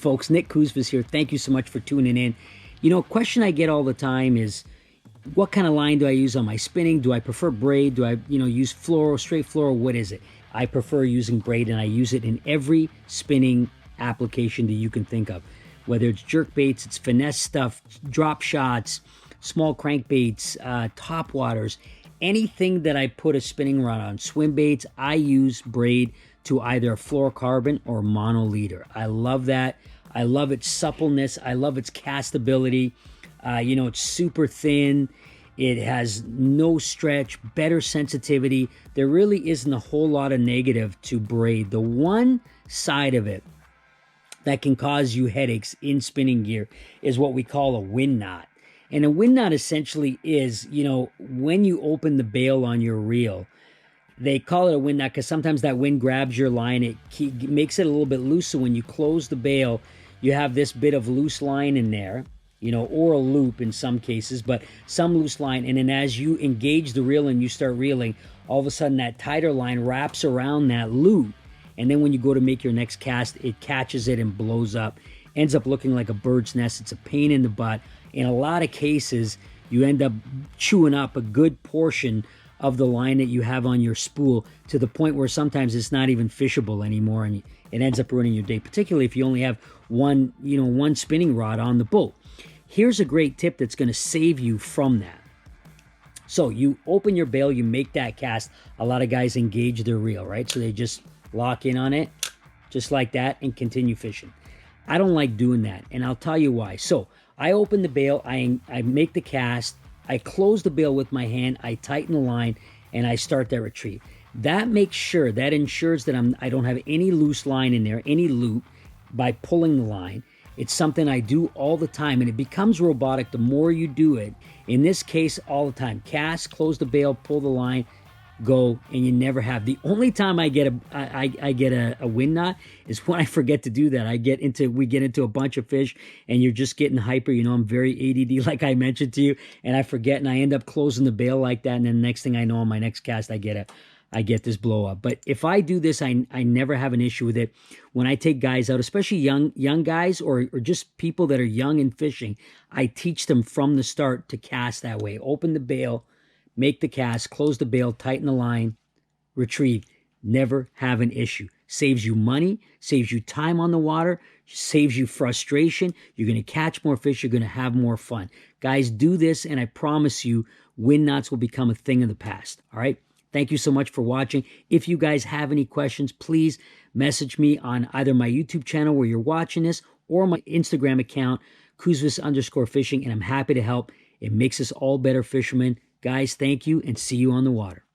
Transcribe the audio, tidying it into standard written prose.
folks, Nick Kuzvis here. Thank you so much for tuning in. You know, a question I get all the time is, what kind of line do I use on my spinning? Do I prefer braid? Do I, use fluoro, straight fluoro? What is it? I prefer using braid, and I use it in every spinning application that you can think of. Whether it's jerk baits, it's finesse stuff, drop shots, small crankbaits, top waters, anything that I put a spinning rod on, swim baits, I use braid to either a fluorocarbon or mono-leader. I love that. I love its suppleness. I love its castability. It's super thin. It has no stretch, better sensitivity. There really isn't a whole lot of negative to braid. The one side of it that can cause you headaches in spinning gear is what we call a wind knot. And a wind knot essentially is, when you open the bail on your reel, they call it a wind knot because sometimes that wind grabs your line. It makes it a little bit loose. So when you close the bail, you have this bit of loose line in there, or a loop in some cases, but some loose line. And then as you engage the reel and you start reeling, all of a sudden that tighter line wraps around that loop. And then when you go to make your next cast, it catches it and blows up. Ends up looking like a bird's nest. It's a pain in the butt. In a lot of cases, you end up chewing up a good portion of the line that you have on your spool to the point where sometimes it's not even fishable anymore, and it ends up ruining your day, particularly if you only have one spinning rod on the boat. Here's a great tip that's going to save you from that. So you open your bail, you make that cast. A lot of guys engage their reel, right? So they just lock in on it, just like that, and continue fishing. I don't like doing that, and I'll tell you why. So I open the bail, I make the cast, I close the bail with my hand, I tighten the line, and I start that retrieve. That ensures that I don't have any loose line in there, any loop, by pulling the line. It's something I do all the time, and it becomes robotic the more you do it. In this case, all the time. Cast, close the bail, pull the line, go, and you never have. The only time I get a wind knot is when I forget to do that. We get into a bunch of fish, and you're just getting hyper. I'm very ADD, like I mentioned to you, and I forget, and I end up closing the bail like that, and then the next thing I know, on my next cast, I get this blow up. But if I do this, I never have an issue with it. When I take guys out, especially young guys or just people that are young in fishing, I teach them from the start to cast that way. Open the bail, make the cast, close the bail, tighten the line, retrieve. Never have an issue. Saves you money, saves you time on the water, saves you frustration. You're going to catch more fish. You're going to have more fun. Guys, do this, and I promise you, wind knots will become a thing of the past. All right? Thank you so much for watching. If you guys have any questions, please message me on either my YouTube channel where you're watching this or my Instagram account, Kuzvis_fishing, and I'm happy to help. It makes us all better fishermen. Guys, thank you, and see you on the water.